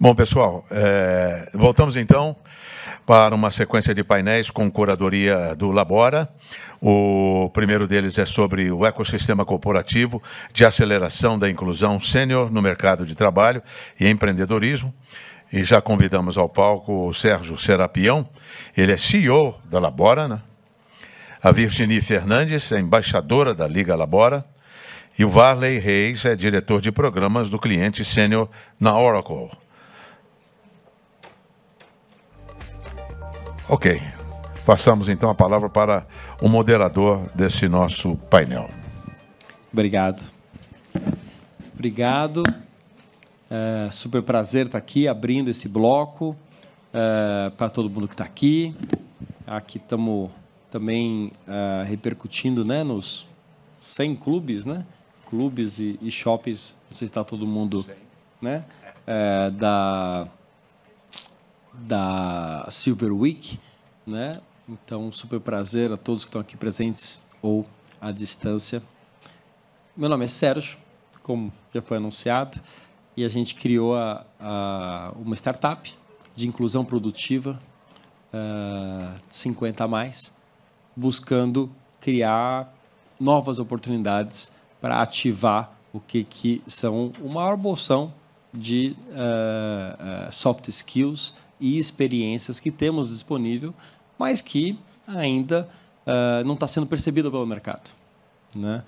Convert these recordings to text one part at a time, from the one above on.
Bom, pessoal, voltamos então para uma sequência de painéis com curadoria do Labora. O primeiro deles é sobre o ecossistema corporativo de aceleração da inclusão sênior no mercado de trabalho e empreendedorismo. E já convidamos ao palco o Sérgio Serapião, ele é CEO da Labora, né? A Virginie Fernandes, é embaixadora da Liga Labora, e o Varley Reis é diretor de programas do cliente sênior na Oracle. Ok, passamos então a palavra para o moderador desse nosso painel. Obrigado. Obrigado. Super prazer estar aqui abrindo esse bloco para todo mundo que está aqui. Aqui estamos também repercutindo, né, nos 100 clubes, né? Clubes e shoppings, não sei se está todo mundo, né? Da Silver Week, né? Então, super prazer a todos que estão aqui presentes ou à distância. Meu nome é Sérgio, como já foi anunciado, e a gente criou uma startup de inclusão produtiva 50 a mais, buscando criar novas oportunidades para ativar o que são o maior bolsão de soft skills e experiências que temos disponível, mas que ainda não está sendo percebida pelo mercado, né?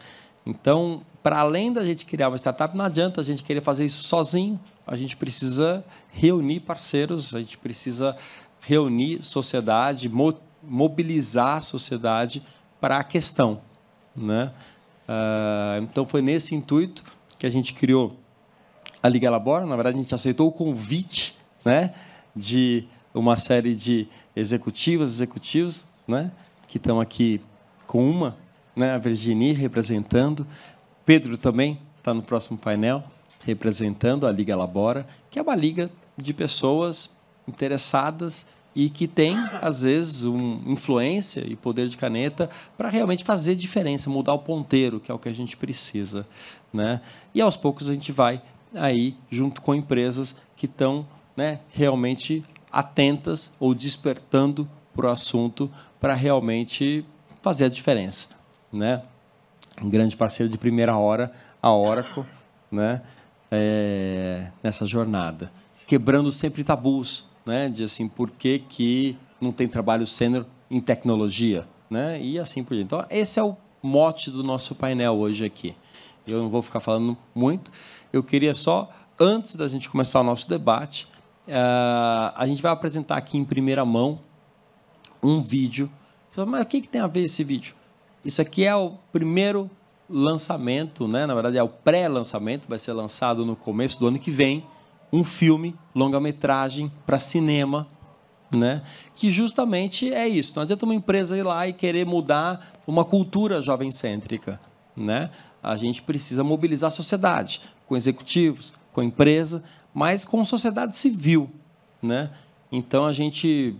Então, para além da gente criar uma startup, não adianta a gente querer fazer isso sozinho, a gente precisa reunir parceiros, a gente precisa reunir sociedade, mobilizar a sociedade para a questão, né? Então, foi nesse intuito que a gente criou a Liga Labora. Na verdade, a gente aceitou o convite, né, de uma série de executivos, né, que estão aqui com uma, né, a Virginie representando, Pedro também está no próximo painel, representando a Liga Labora, que é uma liga de pessoas interessadas e que tem, às vezes, influência e poder de caneta para realmente fazer diferença, mudar o ponteiro, que é o que a gente precisa, né? E, aos poucos, a gente vai aí junto com empresas que estão, né, realmente atentas ou despertando para o assunto para realmente fazer a diferença, né? Um grande parceiro de primeira hora, a Oracle, né, nessa jornada, quebrando sempre tabus, né, de assim, por que não tem trabalho sênior em tecnologia, né, e assim por diante. Então, esse é o mote do nosso painel hoje aqui. Eu não vou ficar falando muito, eu queria só, antes da gente começar o nosso debate, a gente vai apresentar aqui em primeira mão um vídeo. Mas o que tem a ver esse vídeo? Isso aqui é o primeiro lançamento, né? Na verdade, é o pré-lançamento, vai ser lançado no começo do ano que vem, um filme, longa-metragem para cinema, né? Que justamente é isso. Não adianta uma empresa ir lá e querer mudar uma cultura jovem-cêntrica, né? A gente precisa mobilizar a sociedade, com executivos, com empresa, mas com sociedade civil, né? Então, a gente,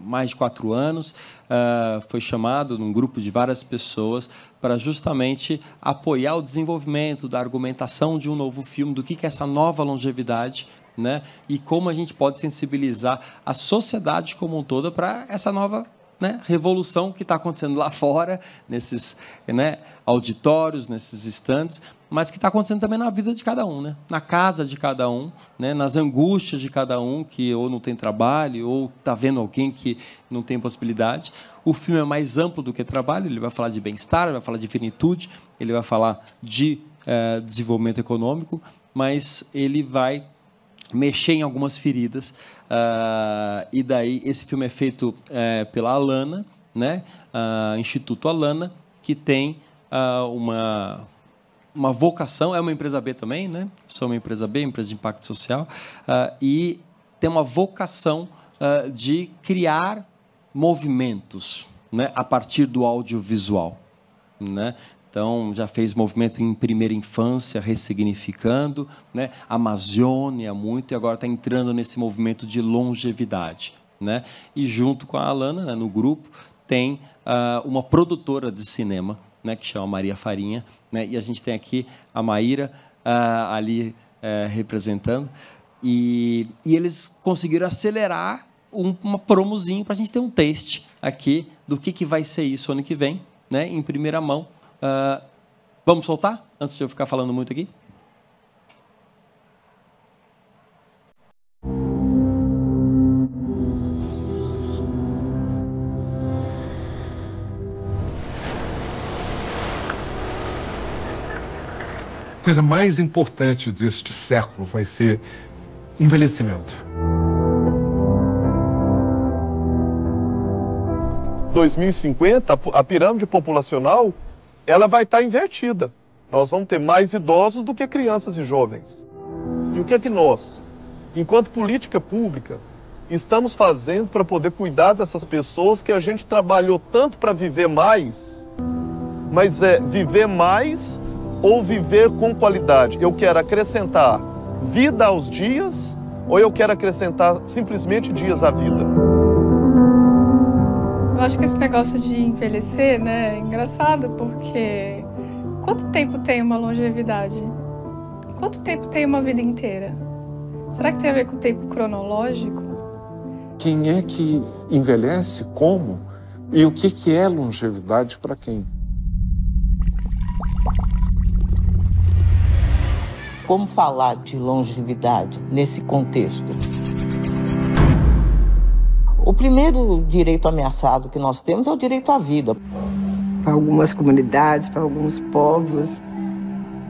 mais de 4 anos, foi chamado num grupo de várias pessoas para justamente apoiar o desenvolvimento da argumentação de um novo filme, do que é essa nova longevidade, né? E como a gente pode sensibilizar a sociedade como um todo para essa nova, né, revolução que está acontecendo lá fora, nesses, né, auditórios, nesses estantes, mas que está acontecendo também na vida de cada um, né? Na casa de cada um, né? Nas angústias de cada um que ou não tem trabalho ou está vendo alguém que não tem possibilidade. O filme é mais amplo do que trabalho, ele vai falar de bem-estar, ele vai falar de finitude, ele vai falar de desenvolvimento econômico, mas ele vai mexer em algumas feridas. E daí esse filme é feito pela Alana, né? Instituto Alana, que tem uma vocação, é uma empresa B também, né? Sou uma empresa B, empresa de impacto social, e tem uma vocação de criar movimentos, né, a partir do audiovisual, né? Então, já fez movimento em primeira infância, ressignificando, né? Amazônia muito, e agora está entrando nesse movimento de longevidade, né? E junto com a Alana, né, no grupo, tem uma produtora de cinema, né, que chama Maria Farinha, né? E a gente tem aqui a Maíra ali representando. E eles conseguiram acelerar uma promozinho para a gente ter um teste aqui do que vai ser isso ano que vem, né, em primeira mão. Vamos soltar, antes de eu ficar falando muito aqui? A coisa mais importante deste século vai ser envelhecimento. 2050, a pirâmide populacional, ela vai estar invertida. Nós vamos ter mais idosos do que crianças e jovens. E o que é que nós, enquanto política pública, estamos fazendo para poder cuidar dessas pessoas que a gente trabalhou tanto para viver mais, mas é viver mais ou viver com qualidade? Eu quero acrescentar vida aos dias ou eu quero acrescentar simplesmente dias à vida? Eu acho que esse negócio de envelhecer, né, é engraçado porque quanto tempo tem uma longevidade? Quanto tempo tem uma vida inteira? Será que tem a ver com o tempo cronológico? Quem é que envelhece, como e o que é longevidade para quem? Como falar de longevidade nesse contexto? O primeiro direito ameaçado que nós temos é o direito à vida. Para algumas comunidades, para alguns povos,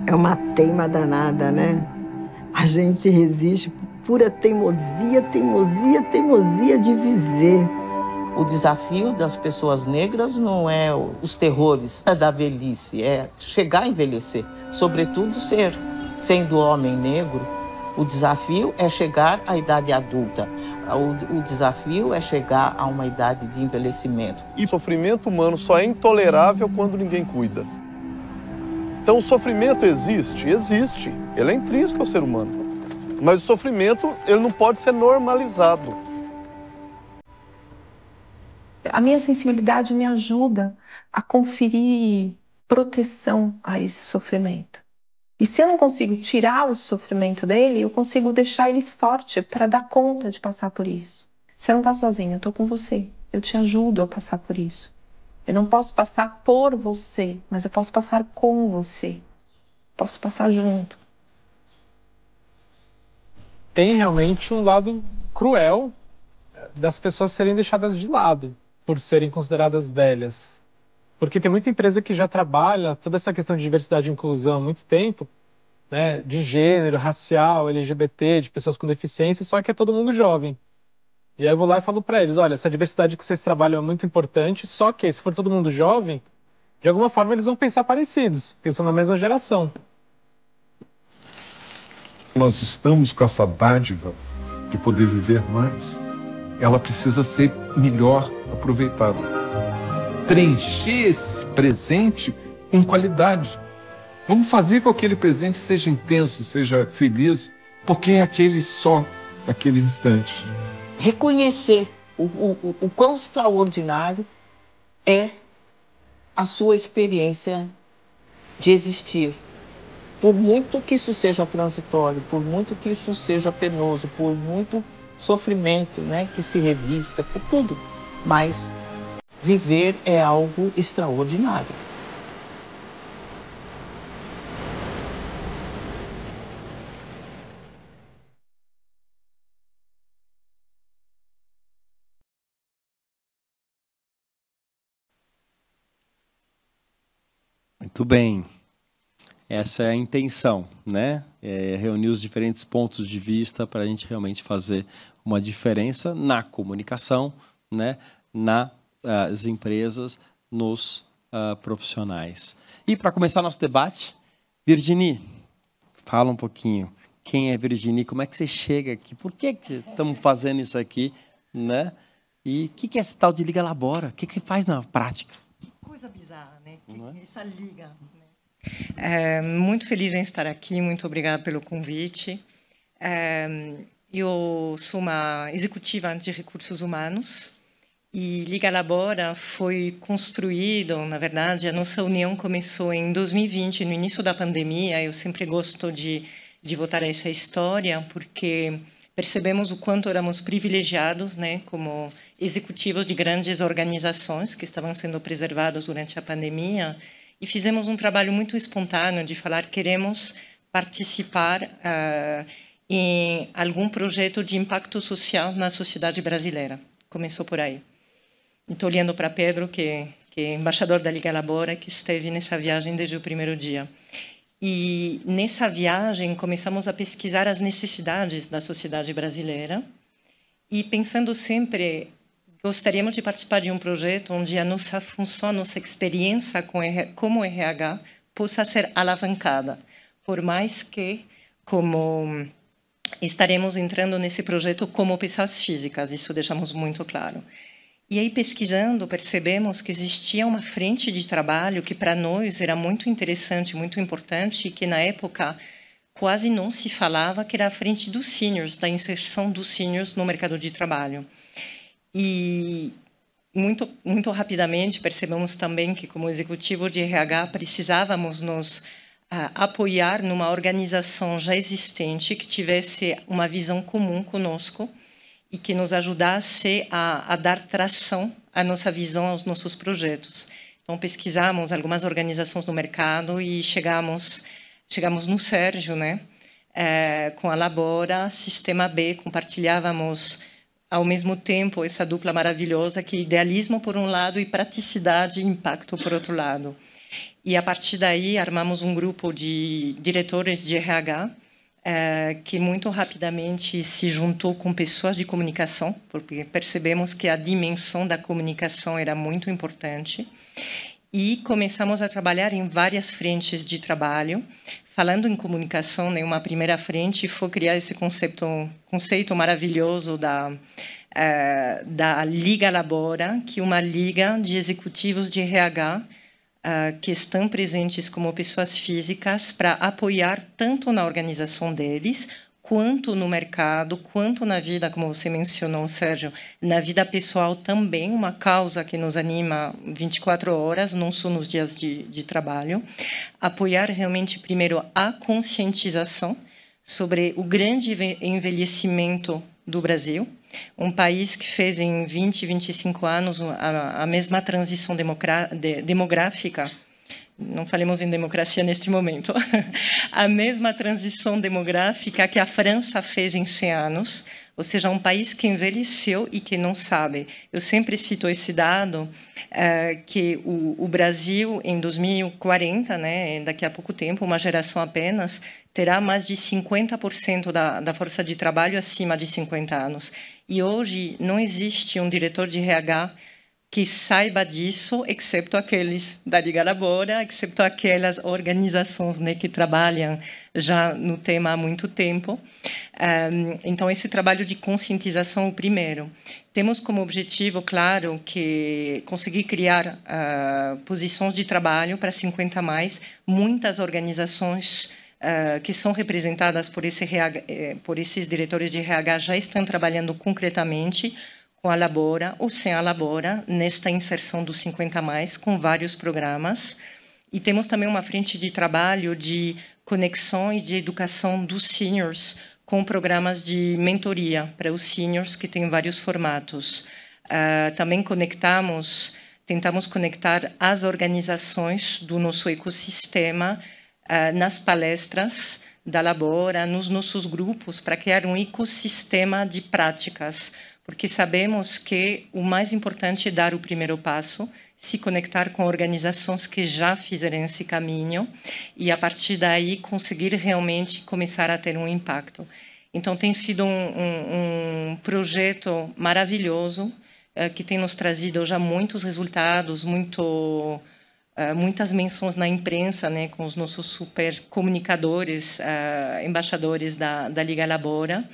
é uma teima danada, né? A gente resiste por pura teimosia, teimosia, teimosia de viver. O desafio das pessoas negras não é os terrores da velhice, é chegar a envelhecer. Sobretudo sendo homem negro, o desafio é chegar à idade adulta. O desafio é chegar a uma idade de envelhecimento. E o sofrimento humano só é intolerável quando ninguém cuida. Então o sofrimento existe? Existe. Ele é intrínseco ao ser humano. Mas o sofrimento, ele não pode ser normalizado. A minha sensibilidade me ajuda a conferir proteção a esse sofrimento. E se eu não consigo tirar o sofrimento dele, eu consigo deixar ele forte para dar conta de passar por isso. Você não está sozinho, eu estou com você. Eu te ajudo a passar por isso. Eu não posso passar por você, mas eu posso passar com você. Posso passar junto. Tem realmente um lado cruel das pessoas serem deixadas de lado por serem consideradas velhas. Porque tem muita empresa que já trabalha toda essa questão de diversidade e inclusão há muito tempo, né, de gênero, racial, LGBT, de pessoas com deficiência, só que é todo mundo jovem. E aí eu vou lá e falo para eles, olha, essa diversidade que vocês trabalham é muito importante, só que se for todo mundo jovem, de alguma forma eles vão pensar parecidos, porque são da mesma geração. Nós estamos com essa dádiva de poder viver mais. Ela precisa ser melhor aproveitada. Preencher esse presente com qualidade. Vamos fazer com que aquele presente seja intenso, seja feliz, porque é aquele instante. Reconhecer o quão extraordinário é a sua experiência de existir. Por muito que isso seja transitório, por muito que isso seja penoso, por muito sofrimento, né, que se revista, por tudo. Mas viver é algo extraordinário. Muito bem. Essa é a intenção, né? É reunir os diferentes pontos de vista para a gente realmente fazer uma diferença na comunicação, né? Nas empresas, nos profissionais. E para começar nosso debate, Virginie, fala um pouquinho. Quem é Virginie? Como é que você chega aqui? Por que estamos fazendo isso aqui, né? E o que é esse tal de Liga Labora? O que faz na prática? Coisa bizarra, né? Essa liga. Muito feliz em estar aqui, muito obrigada pelo convite. Eu sou uma executiva de recursos humanos e Liga Labora foi construído, na verdade, a nossa união começou em 2020, no início da pandemia. Eu sempre gosto de de voltar a essa história, porque percebemos o quanto éramos privilegiados, né, como executivos de grandes organizações que estavam sendo preservados durante a pandemia, e fizemos um trabalho muito espontâneo de falar queremos participar em algum projeto de impacto social na sociedade brasileira. Começou por aí. Estou olhando para Pedro, que é embaixador da Liga Labora, que esteve nessa viagem desde o primeiro dia. E nessa viagem começamos a pesquisar as necessidades da sociedade brasileira e pensando sempre, gostaríamos de participar de um projeto onde a nossa função, a nossa experiência como RH possa ser alavancada, por mais que como estaremos entrando nesse projeto como pessoas físicas, isso deixamos muito claro. E aí, pesquisando, percebemos que existia uma frente de trabalho que, para nós, era muito interessante, muito importante, e que, na época, quase não se falava, que era a frente dos seniors, da inserção dos seniors no mercado de trabalho. E, muito rapidamente, percebemos também que, como executivo de RH, precisávamos nos apoiar numa organização já existente que tivesse uma visão comum conosco, e que nos ajudasse a dar tração à nossa visão, aos nossos projetos. Então, pesquisamos algumas organizações no mercado e chegamos no Sérgio, né? Com a Labora, Sistema B, compartilhávamos ao mesmo tempo essa dupla maravilhosa que é idealismo por um lado e praticidade e impacto por outro lado. E, a partir daí, armamos um grupo de diretores de RH, que muito rapidamente se juntou com pessoas de comunicação, porque percebemos que a dimensão da comunicação era muito importante, e começamos a trabalhar em várias frentes de trabalho. Falando em comunicação, né, uma primeira frente foi criar esse conceito maravilhoso da Liga Labora, que é uma liga de executivos de RH que estão presentes como pessoas físicas para apoiar tanto na organização deles, quanto no mercado, quanto na vida, como você mencionou, Sérgio, na vida pessoal também, uma causa que nos anima 24 horas, não só nos dias de trabalho. Apoiar realmente, primeiro, a conscientização sobre o grande envelhecimento do Brasil, um país que fez em 20, 25 anos a mesma transição demográfica, não falemos em democracia neste momento, a mesma transição demográfica que a França fez em 100 anos, ou seja, um país que envelheceu e que não sabe. Eu sempre cito esse dado, que o Brasil, em 2040, né, daqui a pouco tempo, uma geração apenas, terá mais de 50% da força de trabalho acima de 50 anos. E hoje não existe um diretor de RH que saiba disso, exceto aqueles da Liga Labora, exceto aquelas organizações, né, que trabalham já no tema há muito tempo. Então, esse trabalho de conscientização, o primeiro. Temos como objetivo, claro, que conseguir criar posições de trabalho para 50 mais. Muitas organizações que são representadas por esses diretores de RH já estão trabalhando concretamente com a Labora ou sem a Labora, nesta inserção dos 50 mais, com vários programas. E temos também uma frente de trabalho de conexão e de educação dos seniors, com programas de mentoria para os seniors, que tem vários formatos. Também tentamos conectar as organizações do nosso ecossistema nas palestras da Labora, nos nossos grupos, para criar um ecossistema de práticas, porque sabemos que o mais importante é dar o primeiro passo, se conectar com organizações que já fizeram esse caminho e, a partir daí, conseguir realmente começar a ter um impacto. Então, tem sido um projeto maravilhoso, que tem nos trazido já muitos resultados, muitas menções na imprensa, né, com os nossos super comunicadores, embaixadores da Liga Labora.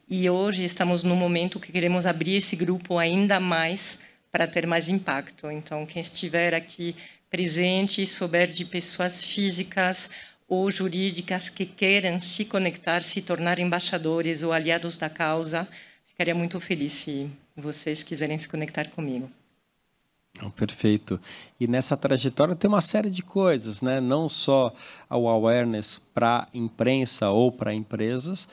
E hoje estamos no momento que queremos abrir esse grupo ainda mais para ter mais impacto. Então, quem estiver aqui presente e souber de pessoas físicas ou jurídicas que queiram se conectar, se tornar embaixadores ou aliados da causa, ficaria muito feliz se vocês quiserem se conectar comigo. Perfeito. E nessa trajetória tem uma série de coisas, né? Não só o awareness para a imprensa ou para empresas,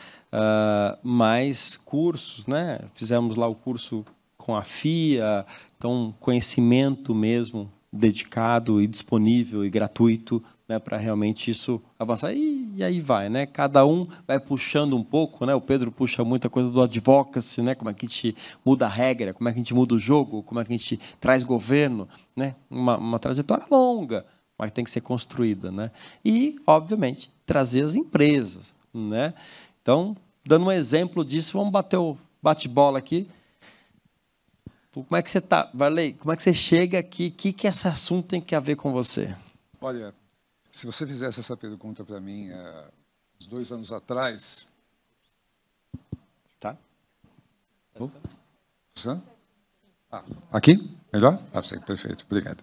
mas cursos, né? Fizemos lá o curso com a FIA, então conhecimento mesmo dedicado e disponível e gratuito, né, para realmente isso avançar. E aí vai, né? Cada um vai puxando um pouco, né? O Pedro puxa muita coisa do advocacy, né? Como é que a gente muda a regra, como é que a gente muda o jogo, como é que a gente traz governo, né? Uma trajetória longa, mas tem que ser construída, né? E, obviamente, trazer as empresas, né? Então, dando um exemplo disso, vamos bater o bate-bola aqui. Como é que você está, Varley? Como é que você chega aqui? O que esse assunto tem que ver com você? Olha, se você fizesse essa pergunta para mim uns 2 anos atrás... Tá? Aqui? Melhor? Sim, perfeito. Obrigado.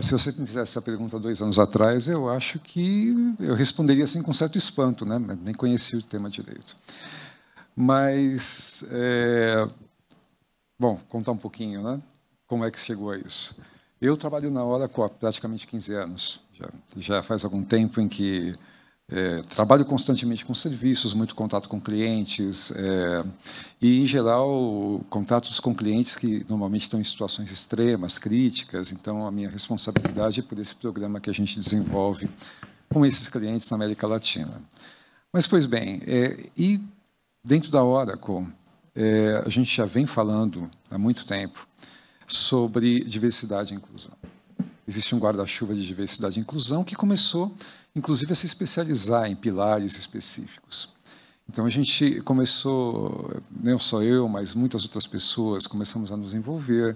Se você me fizesse essa pergunta 2 anos atrás, eu acho que eu responderia assim com certo espanto, né? Nem conhecia o tema direito. Mas, bom, contar um pouquinho, né? Como é que chegou a isso. Eu trabalho na Oracle há praticamente 15 anos. Já faz algum tempo em que trabalho constantemente com serviços, muito contato com clientes e, em geral, contatos com clientes que normalmente estão em situações extremas, críticas. Então, a minha responsabilidade é por esse programa que a gente desenvolve com esses clientes na América Latina. Mas, pois bem, e dentro da Oracle, a gente já vem falando há muito tempo sobre diversidade e inclusão. Existe um guarda-chuva de diversidade e inclusão que começou, inclusive, a se especializar em pilares específicos. Então, a gente começou, não só eu, mas muitas outras pessoas, começamos a nos envolver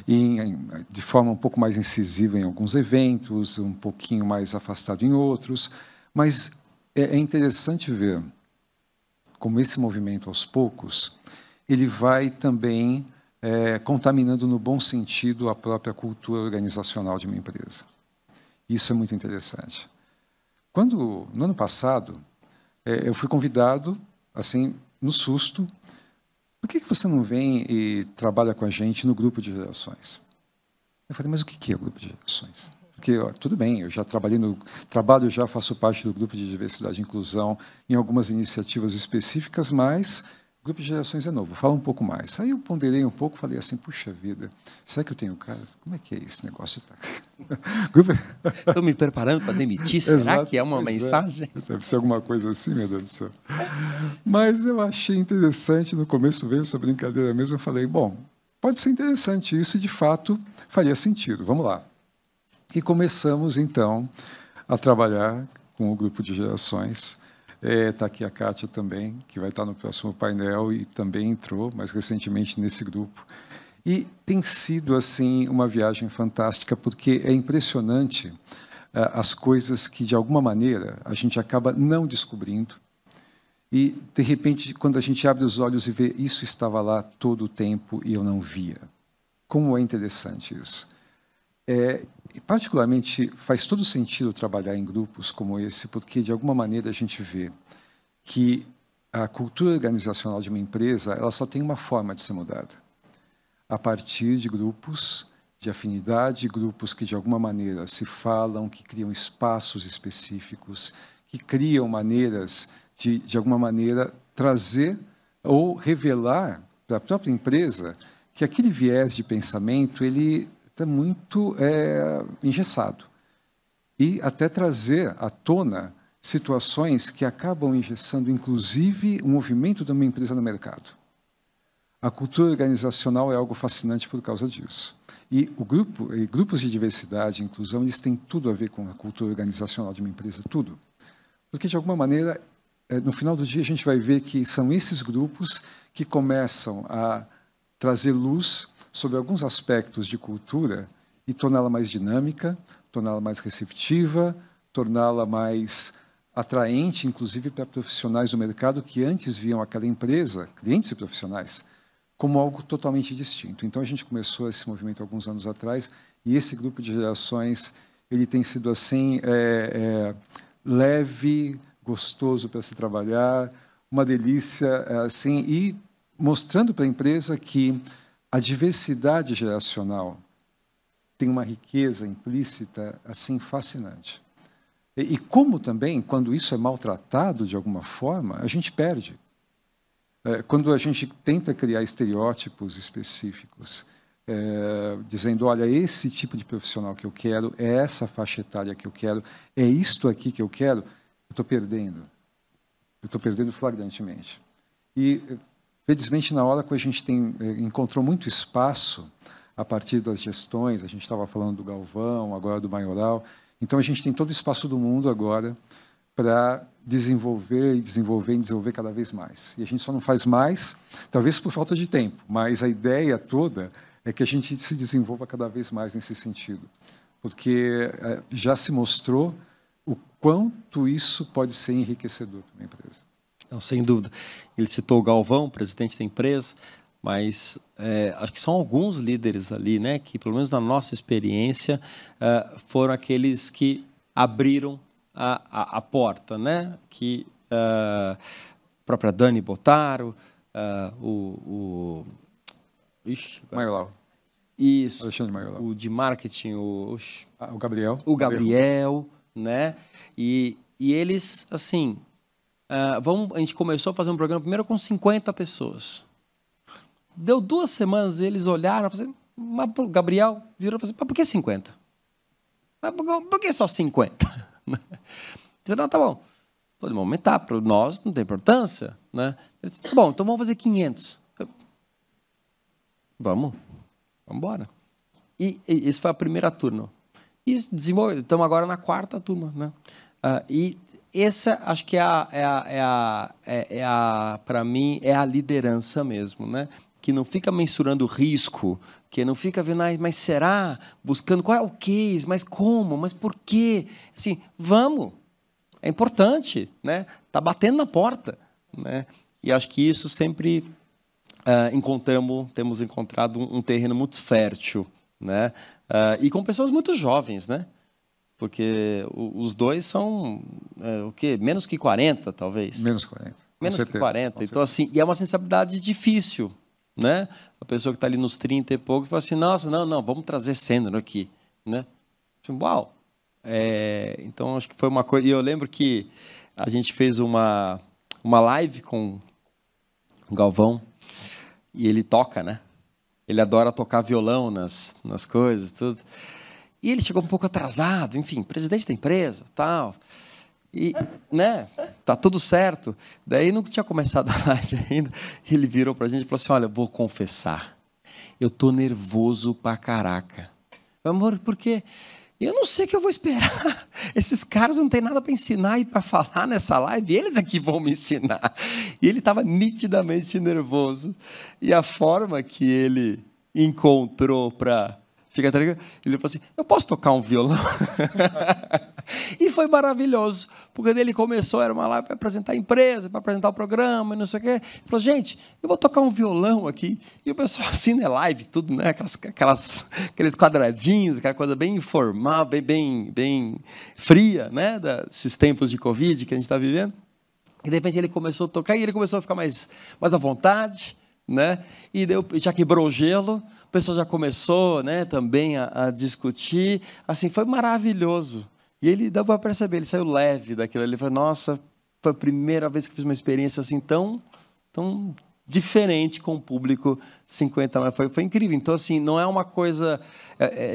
de forma um pouco mais incisiva em alguns eventos, um pouquinho mais afastado em outros, mas é interessante ver como esse movimento, aos poucos, ele vai também contaminando no bom sentido a própria cultura organizacional de uma empresa. Isso é muito interessante. No ano passado, eu fui convidado, assim, no susto, por que você não vem e trabalha com a gente no grupo de gerações? Eu falei, mas o que é o grupo de gerações? Porque, tudo bem, eu já trabalho, já faço parte do grupo de diversidade e inclusão em algumas iniciativas específicas, mas o grupo de gerações é novo, fala um pouco mais. Aí eu ponderei um pouco, falei assim, puxa vida, será que eu tenho cara? Como é que é esse negócio? Estou me preparando para demitir, será Exato, que é uma mensagem? Deve ser alguma coisa assim, meu Deus do céu. Mas eu achei interessante, no começo veio essa brincadeira mesmo, eu falei, bom, pode ser interessante isso e, de fato, faria sentido, vamos lá. E começamos, então, a trabalhar com o grupo de gerações. Está aqui a Kátia também, que vai estar no próximo painel e também entrou mais recentemente nesse grupo. E tem sido assim uma viagem fantástica, porque é impressionante as coisas que, de alguma maneira, a gente acaba não descobrindo. E, de repente, quando a gente abre os olhos e vê isso estava lá todo o tempo e eu não via. Como é interessante isso. E, particularmente, faz todo sentido trabalhar em grupos como esse, porque, de alguma maneira, a gente vê que a cultura organizacional de uma empresa ela só tem uma forma de ser mudada, a partir de grupos de afinidade, grupos que, de alguma maneira, se falam, que criam espaços específicos, que criam maneiras de alguma maneira, trazer ou revelar para a própria empresa que aquele viés de pensamento ele está muito engessado. E até trazer à tona situações que acabam engessando, inclusive, o movimento de uma empresa no mercado. A cultura organizacional é algo fascinante por causa disso. E grupos de diversidade e inclusão, eles têm tudo a ver com a cultura organizacional de uma empresa, tudo. Porque, de alguma maneira, no final do dia, a gente vai ver que são esses grupos que começam a trazer luz sobre alguns aspectos de cultura e torná-la mais dinâmica, torná-la mais receptiva, torná-la mais atraente, inclusive para profissionais do mercado que antes viam aquela empresa, clientes e profissionais, como algo totalmente distinto. Então, a gente começou esse movimento alguns anos atrás e esse grupo de gerações ele tem sido assim leve, gostoso para se trabalhar, uma delícia assim, e mostrando para a empresa que a diversidade geracional tem uma riqueza implícita assim fascinante. E como também, quando isso é maltratado de alguma forma, a gente perde. Quando a gente tenta criar estereótipos específicos, dizendo, olha, esse tipo de profissional que eu quero, é essa faixa etária que eu quero, é isto aqui que eu quero, eu estou perdendo. Eu estou perdendo flagrantemente. E, felizmente, na hora que a gente encontrou muito espaço, a partir das gestões, a gente estava falando do Galvão, agora do Maioral, então a gente tem todo o espaço do mundo agora para desenvolver cada vez mais. E a gente só não faz mais, talvez por falta de tempo, mas a ideia toda é que a gente se desenvolva cada vez mais nesse sentido, porque já se mostrou o quanto isso pode ser enriquecedor para uma empresa. Não, sem dúvida. Ele citou o Galvão, presidente da empresa, mas acho que são alguns líderes ali, né, que, pelo menos na nossa experiência, foram aqueles que abriram a porta, né, que a própria Dani Botaro, Maioral. Isso. Alexandre Maioral. O de marketing, o Gabriel. O Gabriel, né, e eles, assim, a gente começou a fazer um programa primeiro com 50 pessoas. Deu 2 semanas, eles olharam, mas o Gabriel virou e falou assim, mas por que 50? Mas por que só 50? Disse, não, tá bom. Podemos aumentar, para nós não tem importância. Né? Ele disse, tá bom, então vamos fazer 500. Vamos embora. E esse foi a primeira turma. E estamos agora na 4ª turma. Né? E essa, acho que para mim, é a liderança mesmo, né? Que não fica mensurando o risco, que não fica vendo, mas será? Buscando qual é o case, mas como, mas por quê? Assim, vamos, é importante, né? Tá batendo na porta, né? E acho que isso sempre temos encontrado um terreno muito fértil, né? E com pessoas muito jovens, né? Porque os dois são o quê? Menos que 40, talvez. Menos 40. Menos que 40. Então, assim, e é uma sensibilidade difícil, né? A pessoa que está ali nos 30 e pouco fala assim, nossa, não, vamos trazer Sênior aqui, né? Uau! Então, acho que foi uma coisa... E eu lembro que a gente fez uma live com o Galvão e ele toca, né? Ele adora tocar violão nas coisas, tudo. E ele chegou um pouco atrasado, enfim, presidente da empresa, tal... E, né, tá tudo certo. Daí não tinha começado a live ainda. Ele virou pra gente e falou assim, olha, vou confessar, eu tô nervoso pra caraca. Amor, por quê? Eu não sei o que eu vou esperar. Esses caras não tem nada para ensinar e para falar nessa live, eles aqui vão me ensinar. E ele estava nitidamente nervoso. E a forma que ele encontrou para... Fica tranquilo. Ele falou assim, eu posso tocar um violão? E foi maravilhoso, porque ele começou, era uma live para apresentar a empresa, para apresentar o programa, e não sei o quê. Ele falou, gente, eu vou tocar um violão aqui. E o pessoal assina é live, tudo, né? Aqueles quadradinhos, aquela coisa bem informal, bem fria, né? Desses tempos de Covid que a gente está vivendo. E, de repente, ele começou a tocar e ele começou a ficar mais à vontade, né? E já quebrou o gelo. O pessoal já começou, né, também a discutir. Assim, foi maravilhoso. E ele dá para perceber, ele saiu leve daquilo. Ele falou, nossa, foi a primeira vez que eu fiz uma experiência assim tão diferente com o público 50 anos. Foi incrível. Então, assim, não é uma coisa...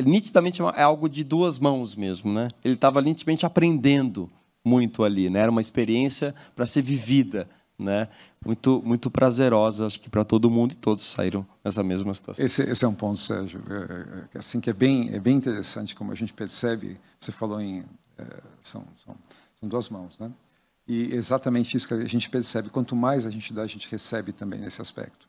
nitidamente é algo de 2 mãos mesmo, né? Ele estava nitidamente aprendendo muito ali, né? Era uma experiência para ser vivida, né? Muito prazerosa, acho que para todo mundo, e todos saíram nessa mesma situação. Esse é um ponto, Sérgio, assim, que é bem interessante, como a gente percebe. Você falou em são 2 mãos, né? E exatamente isso que a gente percebe. Quanto mais a gente dá, a gente recebe também nesse aspecto.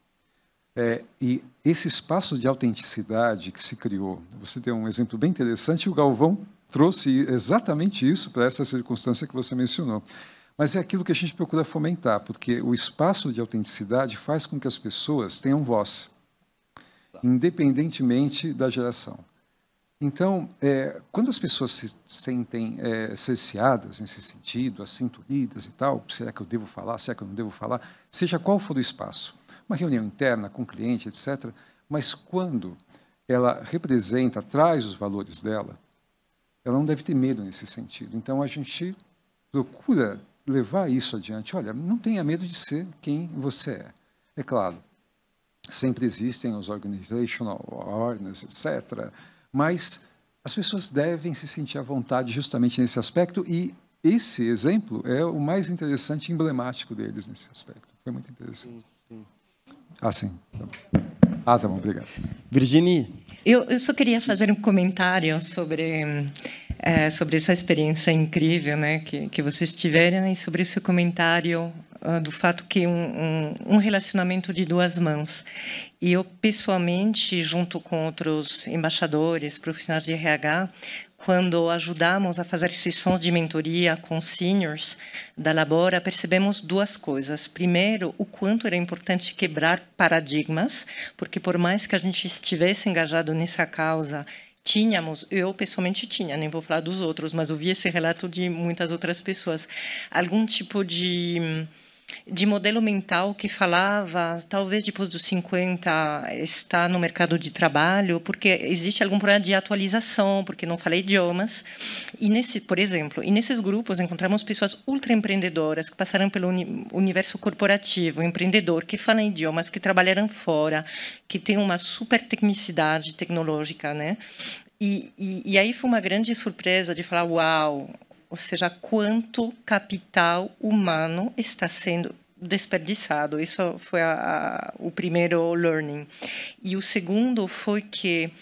E esse espaço de autenticidade que se criou, você deu um exemplo bem interessante. O Galvão trouxe exatamente isso para essa circunstância que você mencionou. Mas é aquilo que a gente procura fomentar, porque o espaço de autenticidade faz com que as pessoas tenham voz, independentemente da geração. Então, quando as pessoas se sentem cerceadas nesse sentido, assim, tolhidas e tal, será que eu devo falar, será que eu não devo falar? Seja qual for o espaço, uma reunião interna com o cliente, etc., mas quando ela representa, traz os valores dela, ela não deve ter medo nesse sentido. Então, a gente procura levar isso adiante. Olha, não tenha medo de ser quem você é. É claro, sempre existem os organizational awareness, etc., mas as pessoas devem se sentir à vontade justamente nesse aspecto, e esse exemplo é o mais interessante e emblemático deles nesse aspecto. Foi muito interessante. Sim. Sim. Tá bom, obrigado. Virginie. Eu só queria fazer um comentário sobre essa experiência incrível, né, que vocês tiveram, e sobre o seu comentário do fato que um relacionamento de duas mãos. E eu, pessoalmente, junto com outros embaixadores, profissionais de RH, quando ajudamos a fazer sessões de mentoria com seniors da Labora, percebemos duas coisas. Primeiro, o quanto era importante quebrar paradigmas, porque por mais que a gente estivesse engajado nessa causa, eu pessoalmente tinha, nem vou falar dos outros, mas ouvi esse relato de muitas outras pessoas, algum tipo de modelo mental que falava, talvez depois dos 50 está no mercado de trabalho, porque existe algum problema de atualização, porque não fala idiomas. E por exemplo, nesses grupos encontramos pessoas ultra empreendedoras que passaram pelo universo corporativo, empreendedor, que falam idiomas, que trabalharam fora, que têm uma super tecnicidade tecnológica, né? E aí foi uma grande surpresa de falar, uau, ou seja, quanto capital humano está sendo desperdiçado. Isso foi o primeiro learning. E o segundo foi que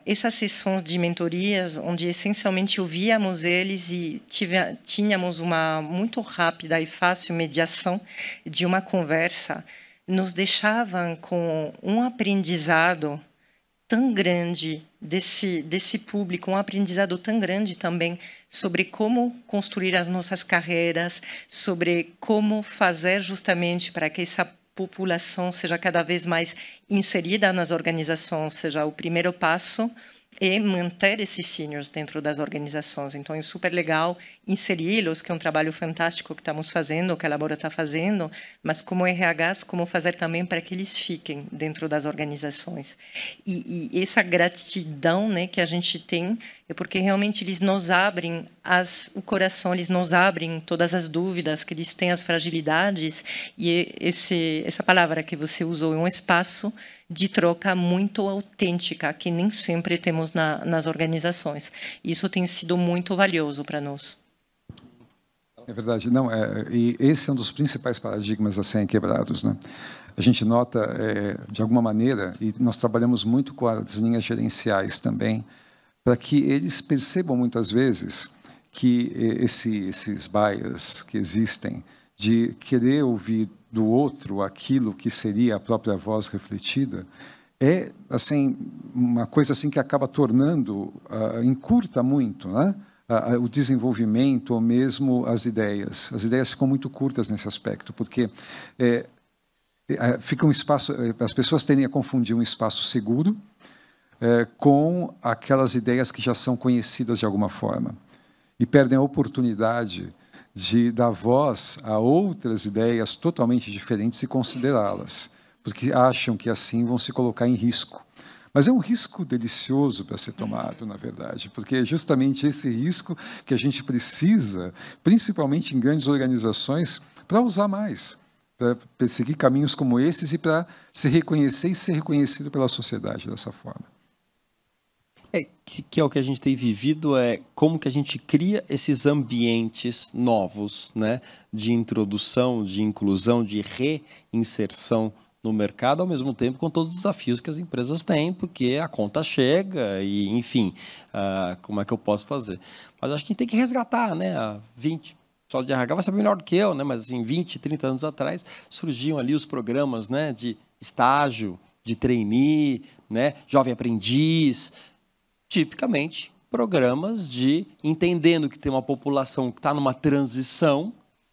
essas sessões de mentorias, onde essencialmente ouvíamos eles e tínhamos uma muito rápida e fácil mediação de uma conversa, nos deixavam com um aprendizado tão grande desse público, um aprendizado tão grande também sobre como construir as nossas carreiras, sobre como fazer justamente para que essa população seja cada vez mais inserida nas organizações, ou seja, o primeiro passo é manter esses seniors dentro das organizações. Então, é super legal inseri-los, que é um trabalho fantástico que estamos fazendo, que a Labora está fazendo, mas como RHs, como fazer também para que eles fiquem dentro das organizações. E essa gratidão, né, que a gente tem é porque realmente eles nos abrem o coração, eles nos abrem todas as dúvidas, que eles têm as fragilidades, e essa palavra que você usou é um espaço de troca muito autêntica, que nem sempre temos nas organizações. Isso tem sido muito valioso para nós. É verdade. Não, e esse é um dos principais paradigmas a serem quebrados, né? A gente nota, de alguma maneira, e nós trabalhamos muito com as linhas gerenciais também, para que eles percebam muitas vezes que esses bias que existem, de querer ouvir do outro aquilo que seria a própria voz refletida, é assim uma coisa assim que acaba tornando, encurta muito, né, o desenvolvimento ou mesmo as ideias. As ideias ficam muito curtas nesse aspecto, porque fica um espaço, as pessoas tendem a confundir um espaço seguro com aquelas ideias que já são conhecidas de alguma forma, e perdem a oportunidade de dar voz a outras ideias totalmente diferentes e considerá-las, porque acham que assim vão se colocar em risco. Mas é um risco delicioso para ser tomado, na verdade, porque é justamente esse risco que a gente precisa, principalmente em grandes organizações, para usar mais, para perseguir caminhos como esses e para se reconhecer e ser reconhecido pela sociedade dessa forma. Que é o que a gente tem vivido, como que a gente cria esses ambientes novos, né, de introdução, de inclusão, de reinserção no mercado, ao mesmo tempo com todos os desafios que as empresas têm, porque a conta chega e, enfim, como é que eu posso fazer? Mas acho que a gente tem que resgatar, né, 20... O pessoal de RH vai saber melhor do que eu, né, mas assim, 20, 30 anos atrás, surgiam ali os programas, né, de estágio, de trainee, né, jovem aprendiz, tipicamente programas de entendendo que tem uma população que está numa transição,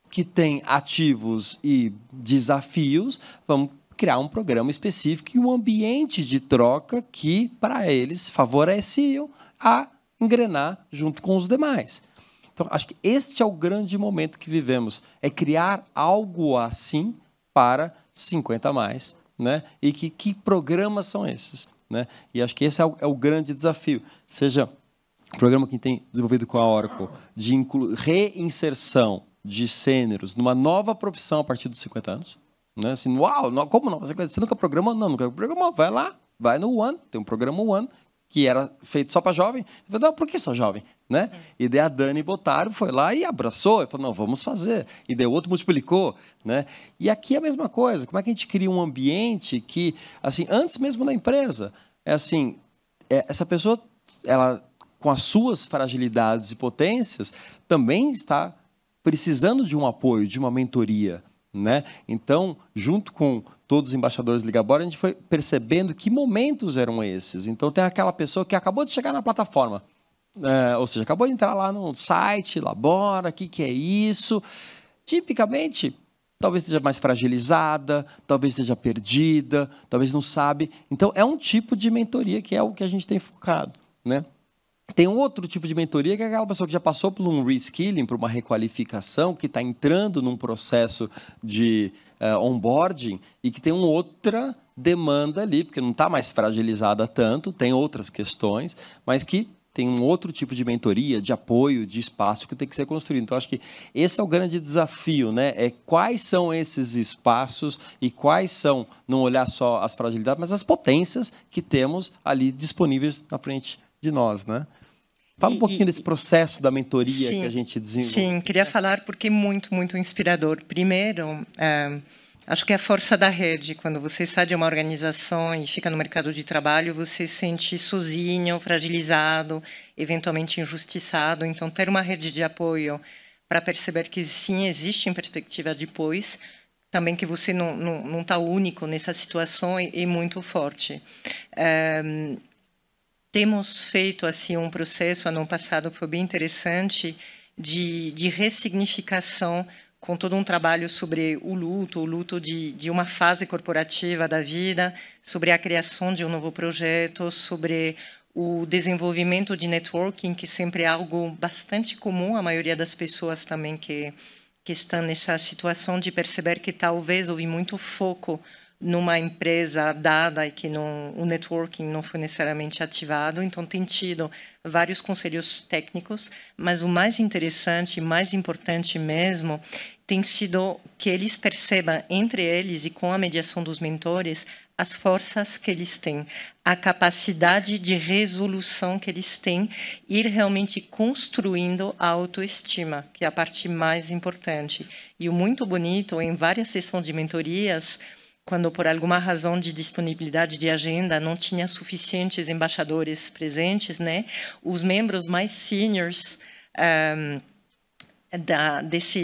que tem ativos e desafios, vamos criar um programa específico e um ambiente de troca que, para eles, favoreciam a engrenar junto com os demais. Então, acho que este é o grande momento que vivemos, é criar algo assim para 50 a mais, né? E que programas são esses? né? E acho que esse é o grande desafio. Seja o programa que tem desenvolvido com a Oracle de reinserção de sêniores numa nova profissão a partir dos 50 anos. Né? Assim, uau, como não? Você nunca programou? Não, nunca programou. Vai lá, vai no One, tem um programa One, que era feito só para jovem. Eu falei, não, por que só jovem? Né? E daí a Dani Botaro foi lá e abraçou, e falou, não, vamos fazer. E daí o outro multiplicou. Né? E aqui é a mesma coisa. Como é que a gente cria um ambiente que, assim, antes mesmo da empresa, essa pessoa, ela, com as suas fragilidades e potências, também está precisando de um apoio, de uma mentoria. Né? Então, junto com todos os embaixadores do Ligabora, a gente foi percebendo que momentos eram esses. Então, tem aquela pessoa que acabou de chegar na plataforma, ou seja, acabou de entrar lá no site, Labora, o que é isso? Tipicamente, talvez esteja mais fragilizada, talvez esteja perdida, talvez não sabe. Então, é um tipo de mentoria que é o que a gente tem focado. Né? Tem um outro tipo de mentoria, que é aquela pessoa que já passou por um reskilling, por uma requalificação, que está entrando num processo de onboarding e que tem uma outra demanda ali, porque não está mais fragilizada tanto, tem outras questões, mas que tem um outro tipo de mentoria, de apoio, de espaço que tem que ser construído. Então, acho que esse é o grande desafio, né? Quais são esses espaços e quais são, não olhar só as fragilidades, mas as potências que temos ali disponíveis na frente de nós, né? Fala um pouquinho desse processo da mentoria que a gente desenvolve. Sim, queria falar porque é muito, muito inspirador. Primeiro, acho que é a força da rede. Quando você sai de uma organização e fica no mercado de trabalho, você se sente sozinho, fragilizado, eventualmente injustiçado. Então, ter uma rede de apoio para perceber que, sim, existe perspectiva depois, também que você não está único nessa situação, é muito forte. Temos feito assim um processo ano passado que foi bem interessante de ressignificação, com todo um trabalho sobre o luto de uma fase corporativa da vida, sobre a criação de um novo projeto, sobre o desenvolvimento de networking, que sempre é algo bastante comum à maioria das pessoas também que estão nessa situação de perceber que talvez houve muito foco numa empresa dada e que o networking não foi necessariamente ativado. Então, tem tido vários conselhos técnicos, mas o mais interessante, mais importante mesmo, tem sido que eles percebam entre eles e com a mediação dos mentores as forças que eles têm, a capacidade de resolução que eles têm, ir realmente construindo a autoestima, que é a parte mais importante. E o muito bonito, em várias sessões de mentorias, quando por alguma razão de disponibilidade de agenda não tinha suficientes embaixadores presentes, né, os membros mais seniors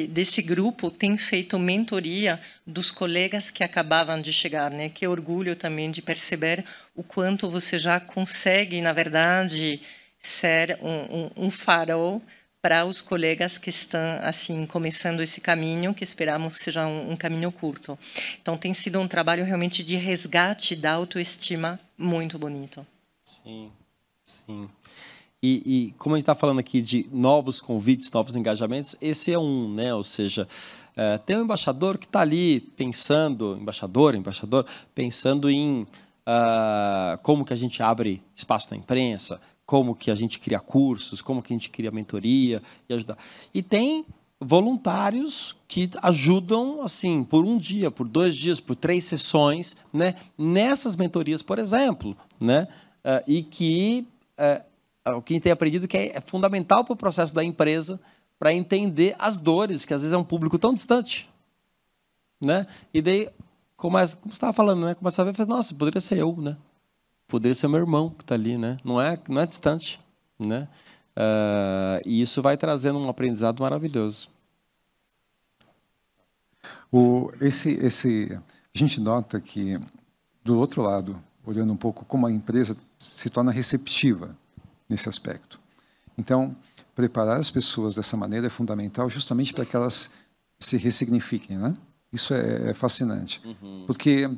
desse grupo têm feito mentoria dos colegas que acabavam de chegar, né? Que orgulho também de perceber o quanto você já consegue, na verdade, ser um farol para os colegas que estão assim começando esse caminho, que esperamos que seja um caminho curto. Então, tem sido um trabalho realmente de resgate da autoestima muito bonito. Sim, sim. E como a gente está falando aqui de novos convites, novos engajamentos, esse é um, né? Ou seja, tem um embaixador que está ali pensando, embaixador, pensando em como que a gente abre espaço na imprensa, como que a gente cria cursos, como que a gente cria mentoria e ajudar. E tem voluntários que ajudam, assim, por um dia, por 2 dias, por 3 sessões, né? Nessas mentorias, por exemplo, né? E que o que a gente tem aprendido que é fundamental para o processo da empresa para entender as dores, que às vezes é um público tão distante, né? E daí, como você estava falando, né? Começa a ver, nossa, poderia ser eu, né? Poderia ser meu irmão que está ali, né? Não é distante, né? E isso vai trazendo um aprendizado maravilhoso. A gente nota que, do outro lado, olhando um pouco como a empresa se torna receptiva nesse aspecto. Então, preparar as pessoas dessa maneira é fundamental justamente para que elas se ressignifiquem, né? Isso é fascinante. Porque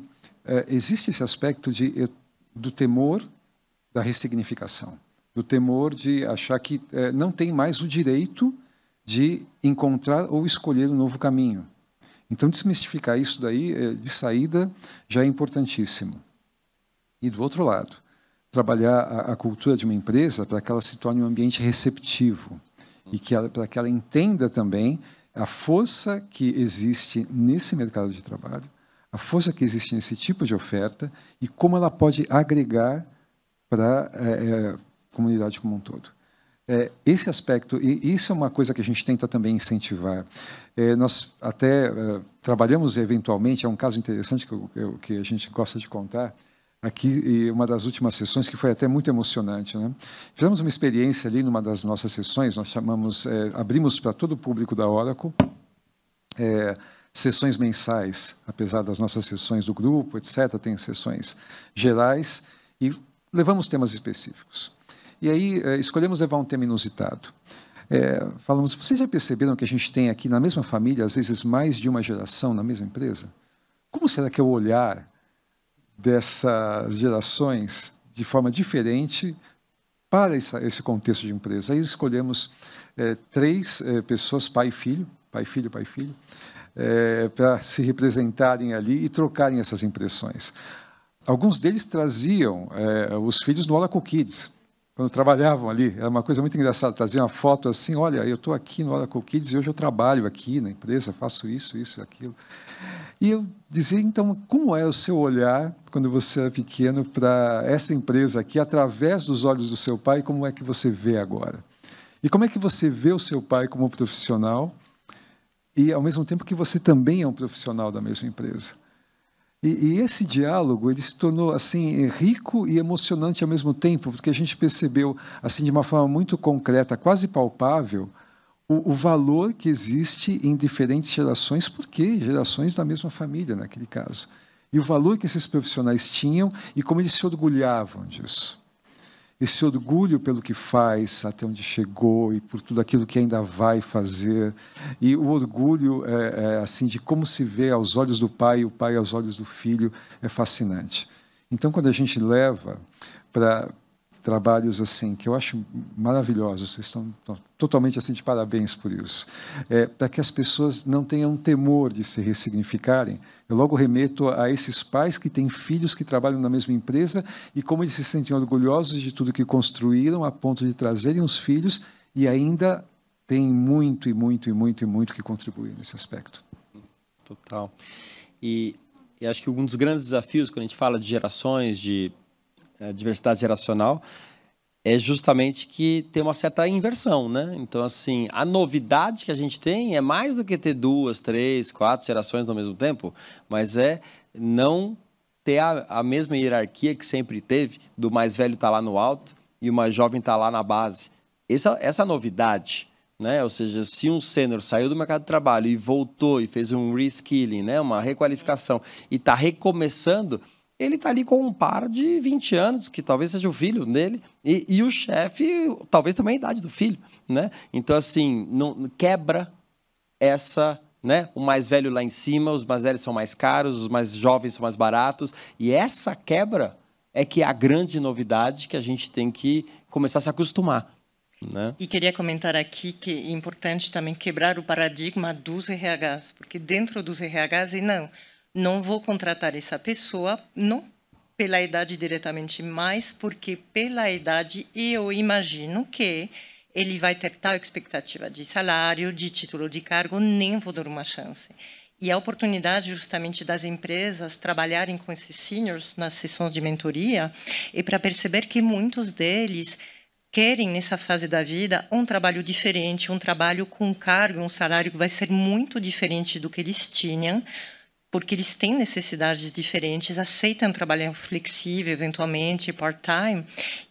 existe esse aspecto do temor da ressignificação, do temor de achar que não tem mais o direito de encontrar ou escolher um novo caminho. Então, desmistificar isso daí, de saída, já é importantíssimo. E do outro lado, trabalhar a cultura de uma empresa para que ela se torne um ambiente receptivo e para que ela entenda também a força que existe nesse mercado de trabalho, a força que existe nesse tipo de oferta e como ela pode agregar para a comunidade como um todo. Esse aspecto, e isso é uma coisa que a gente tenta também incentivar. Nós até trabalhamos eventualmente, é um caso interessante que a gente gosta de contar, aqui, uma das últimas sessões, que foi até muito emocionante, né? Fizemos uma experiência ali numa das nossas sessões, nós abrimos para todo o público da Oracle, sessões mensais, apesar das nossas sessões do grupo, etc., tem sessões gerais, e levamos temas específicos. E aí escolhemos levar um tema inusitado. Falamos, vocês já perceberam que a gente tem aqui na mesma família, às vezes, mais de uma geração na mesma empresa? Como será que é o olhar dessas gerações de forma diferente para esse contexto de empresa? Aí escolhemos 3 pessoas, pai e filho, para se representarem ali e trocarem essas impressões. Alguns deles traziam os filhos no Oracle Kids, quando trabalhavam ali. Era uma coisa muito engraçada, traziam uma foto assim, olha, eu estou aqui no Oracle Kids e hoje eu trabalho aqui na empresa, faço isso, isso e aquilo. E eu dizia, então, como é o seu olhar, quando você era pequeno, para essa empresa aqui, através dos olhos do seu pai, como é que você vê agora? E como é que você vê o seu pai como profissional e, ao mesmo tempo, que você também é um profissional da mesma empresa? E esse diálogo ele se tornou assim rico e emocionante ao mesmo tempo, porque a gente percebeu assim de uma forma muito concreta, quase palpável, o valor que existe em diferentes gerações, porque gerações da mesma família naquele caso, e o valor que esses profissionais tinham e como eles se orgulhavam disso. Esse orgulho pelo que faz, até onde chegou e por tudo aquilo que ainda vai fazer, e o orgulho assim de como se vê aos olhos do pai e o pai aos olhos do filho é fascinante. Então, quando a gente leva para trabalhos assim que eu acho maravilhosos, vocês estão totalmente assim de parabéns por isso, para que as pessoas não tenham temor de se ressignificarem. Eu logo remeto a esses pais que têm filhos que trabalham na mesma empresa e como eles se sentem orgulhosos de tudo que construíram a ponto de trazerem os filhos e ainda tem muito que contribuir nesse aspecto. Total. E acho que um dos grandes desafios quando a gente fala de gerações, de diversidade geracional, é justamente que tem uma certa inversão, né? Então, assim, a novidade que a gente tem é mais do que ter 2, 3, 4 gerações ao mesmo tempo, mas é não ter a mesma hierarquia que sempre teve, do mais velho estar lá no alto e o mais jovem estar lá na base. Essa novidade, né? Ou seja, se um sênior saiu do mercado de trabalho e voltou e fez um reskilling, né? Uma requalificação, e está recomeçando, ele está ali com um par de 20 anos, que talvez seja o filho dele, e o chefe, talvez também a idade do filho, né? Então, assim, não quebra essa, né? O mais velho lá em cima, os mais velhos são mais caros, os mais jovens são mais baratos, e essa quebra é que é a grande novidade que a gente tem que começar a se acostumar, né? E queria comentar aqui que é importante também quebrar o paradigma dos RHs, porque dentro dos RHs, não vou contratar essa pessoa, não pela idade diretamente, mas porque pela idade eu imagino que ele vai ter tal expectativa de salário, de título de cargo, nem vou dar uma chance. E a oportunidade justamente das empresas trabalharem com esses seniors nas sessões de mentoria é para perceber que muitos deles querem, nessa fase da vida, um trabalho diferente, um trabalho com um cargo, um salário que vai ser muito diferente do que eles tinham, porque eles têm necessidades diferentes, aceitam trabalhar flexível, eventualmente, part-time,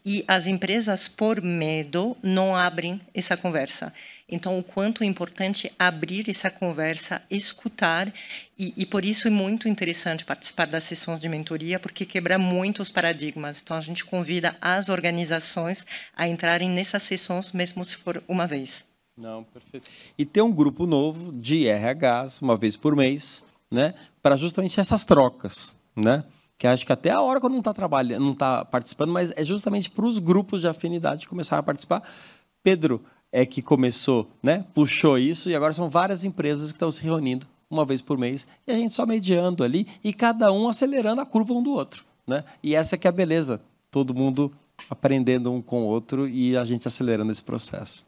e as empresas, por medo, não abrem essa conversa. Então, o quanto é importante abrir essa conversa, escutar, e por isso é muito interessante participar das sessões de mentoria, porque quebra muitos paradigmas. Então, a gente convida as organizações a entrarem nessas sessões, mesmo se for uma vez. Não, perfeito. E ter um grupo novo de RHs, uma vez por mês, né, para justamente essas trocas, né? Que acho que até a hora quando não está trabalhando, não está participando, mas é justamente para os grupos de afinidade começar a participar. Pedro é que começou, né? Puxou isso e agora são várias empresas que estão se reunindo uma vez por mês e a gente só mediando ali e cada um acelerando a curva um do outro, né? E essa que é a beleza todo mundo aprendendo um com o outro e a gente acelerando esse processo.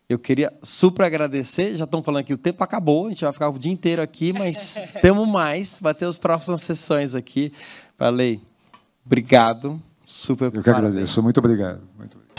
Eu queria super agradecer, já estão falando que o tempo acabou, a gente vai ficar o dia inteiro aqui, mas temos mais, vai ter as próximas sessões aqui. Valeu, obrigado, super Eu que agradeço, muito obrigado. Muito obrigado.